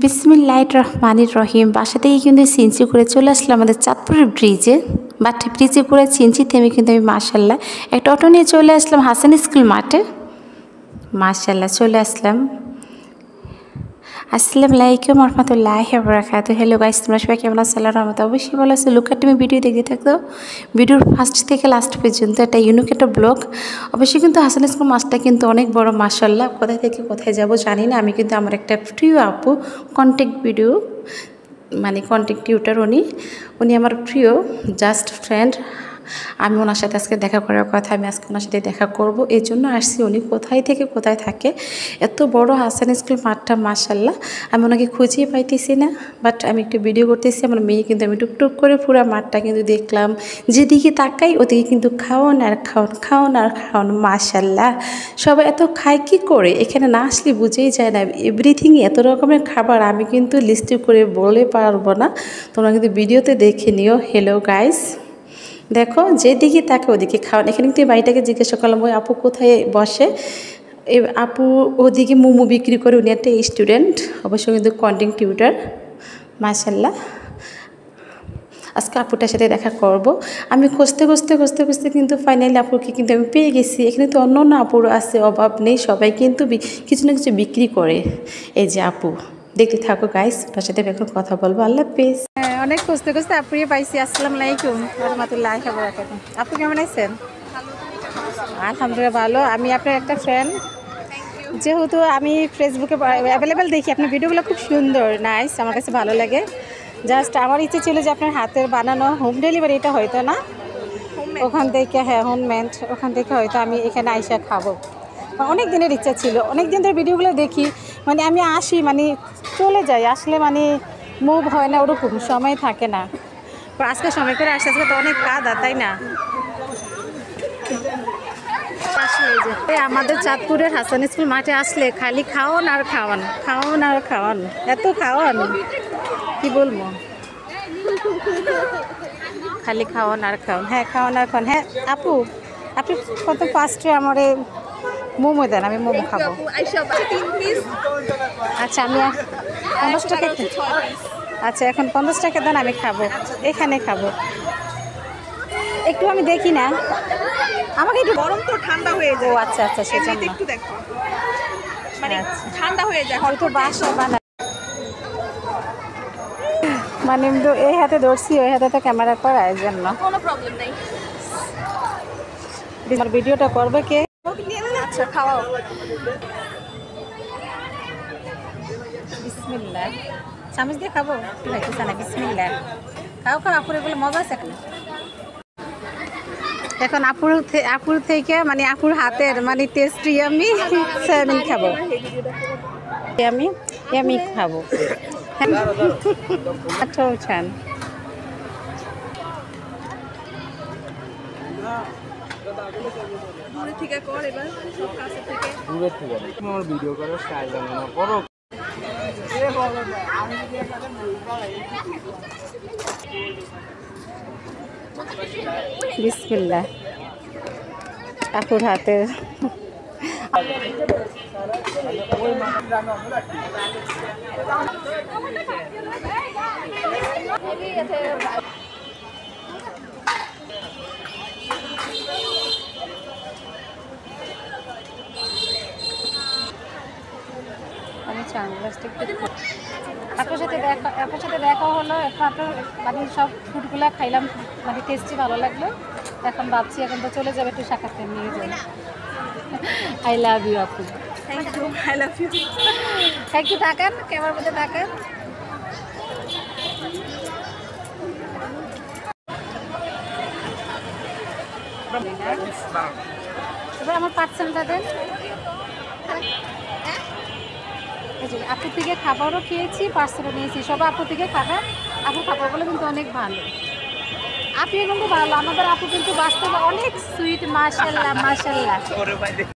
বিসমিল্লাহির রহমানির রহিম। বাসা থেকে কিন্তু চিনচি করে চলে আসলাম আমাদের চাঁদপুরের ব্রিজে। ব্রিজে করে চিনচি থেমে কিন্তু আমি মাশাল্লাহ একটা অটো নিয়ে চলে আসলাম হাসান স্কুল মাঠে। মাশাল্লাহ চলে আসলাম। আসসালামু আলাইকুম রহমতুল্লাহি ওয়া বারাকাতুহু। হ্যালো গাইস, তোমরা সবাই কেমন আছো? আল্লাহর রহমতে অবশ্যই ভালো আছো। লুক তুমি ভিডিও দেখতে থাকতো, ভিডিওর ফার্স্ট থেকে লাস্ট পর্যন্ত একটা ইউনিক একটা ব্লগ। অবশ্যই কিন্তু হাসান স্কুল মাছটা কিন্তু অনেক বড় মাশাল্লাহ। কোথায় থেকে কোথায় যাব জানি না। আমি কিন্তু আমার একটা প্রিয় আপু কন্টেন্ট ভিডিও কন্টেন্ট টিউটার, উনি আমার প্রিয় জাস্ট ফ্রেন্ড। আমি ওনার সাথে আজকে দেখা করার কথা, আমি আজকে ওনার সাথে দেখা করব, এই জন্য আসছি। উনি কোথায় থেকে কোথায় থাকে, এত বড় হাসান স্কুল মাঠটা মাশাল্লাহ। আমি ওনাকে খুঁজেই পাইতেছি না, বাট আমি একটু ভিডিও করতেছি আমার মেয়ে, কিন্তু আমি টুকটুক করে পুরো মাঠটা কিন্তু দেখলাম। যেদিকে তাকাই ওদিকে কিন্তু খাওয়ান আর খাওয়ান, খাওয়ান আর খাওয়ান মাশাল্লাহ। সবাই এত খায় কী করে, এখানে না আসলে বুঝেই যায় না। এভরিথিংই এত রকমের খাবার, আমি কিন্তু লিস্ট করে বলে পারবো না, তোমরা কিন্তু ভিডিওতে দেখে নিও। হ্যালো গাইস, দেখো যেদিকে তাকে ওদিকে খাওয়ান। এখানে কিন্তু এই বাড়িটাকে জিজ্ঞাসা করলাম ওই আপু কোথায় বসে। এই আপু ওদিকে মোমো বিক্রি করে, উনি একটা স্টুডেন্ট, অবশ্যই কিন্তু কন্টেন্ট টিউটার মাশাল্লাহ। আজকে আপুটার সাথে দেখা করব। আমি খুঁজতে কিন্তু ফাইনালি আপুকে কিন্তু আমি পেয়ে গেছি। এখানে তো অন্য আপুর আছে, অভাব নেই, সবাই কিন্তু কিছু না কিছু বিক্রি করে। এই যে আপু, দেখতে থাকো গাইস, ওটার সাথে এখন কথা বলবো। আল্লাহ হাফেজ। অনেক খুঁজতে আপুকে পাইছি। আসসালামু আলাইকুম রহমতুল্লাহি ওয়া বারাকাতুহু। আপু কেমন আছেন? আলহামদুলিল্লাহ ভালো। আমি আপনার একটা ফ্রেন্ড, যেহেতু আমি ফেসবুকে অ্যাভেলেবেল দেখি আপনার ভিডিওগুলো, খুব সুন্দর নাইস, আমার কাছে ভালো লাগে। জাস্ট আমার ইচ্ছে ছিল যে আপনার হাতের বানানো হোম ডেলিভারি, এটা হয়তো না ওখান থেকে, হ্যাঁ হোমমেড, ওখান থেকে হয়তো আমি এখানে আইসা খাবো। অনেক দিনের ইচ্ছা ছিল, অনেক দিন ধরে ভিডিওগুলো দেখি, আমি আসি চলে যাই, আসলে মুভ হয় না, ওরকম সময় থাকে না। আজকে সময় করে আসতে, আজকে তো অনেক কাদা, তাই না? আমাদের চাঁদপুরের হাসান স্কুল মাঠে আসলে খালি খাওয়ান আর খাওয়ান, খাওয়ান আর খাওয়ান, এত খাওয়ান কি বলবো, খালি খাওয়ান আর খাওয়ান। হ্যাঁ খাওয়ান আর খাওয়ান। হ্যাঁ আপু, আপনি কত ফার্স্টে আমার মোমো দেন, আমি মোমো খাবো। আচ্ছা আমি 50 টাকা, আচ্ছা এখন 50 টাকা দেন, আমি খাবো, এখানে খাবো। একটু আমি দেখি না, আমাকে একটু গরম তো ঠান্ডা হয়ে যায়। ও আচ্ছা আচ্ছা, সেজন্য একটু দেখো, ঠান্ডা হয়ে যায়, হয়তো বাসা বানায়। এই হাতে ধরছি, ওই হাতে তো ক্যামেরা করা, এই জন্য কোনো প্রবলেম নাই। ভিডিওটা করবে কে? আচ্ছা খাওয়াও। বিসমিল্লাহ, চামচ দিয়ে খাবো, খাইতেছে না। বিসমিল্লাহ, খাও খাও আপুর, এগুলো মজা আছে। এখন আপুর থেকে আপুর হাতের টেস্টি আমি চাউমিন খাবো, আমি খাবো। আচ্ছা উঠান। বিসমিল্লাহ, আপুর হাতের আমি সানগ্লাসটা একটু, আপুর সাথে দেখা হলো। এখন সব ফুডগুলো খাইলাম, টেস্টি ভালো লাগলো। এখন ভাবছি এখন তো চলে যাবে, একটু সাক্ষাৎকার নিয়ে যাবে। আই লাভ ইউ আপু। Thank you, I love you. Thank you. তাকান, ক্যামেরার মধ্যে তাকান। এবার আমার পার্সেলটা দেন। আপুর থেকে খাবারও খেয়েছি, পার্সেলও নিয়েছি, সব আপুর থেকে খাবার। আপুর খাবারগুলো কিন্তু অনেক ভালো, আপনিও কিন্তু ভালো। আমাদের আপু কিন্তু বাস্তবে অনেক সুইট, মাশাআল্লাহ মাশাআল্লাহ।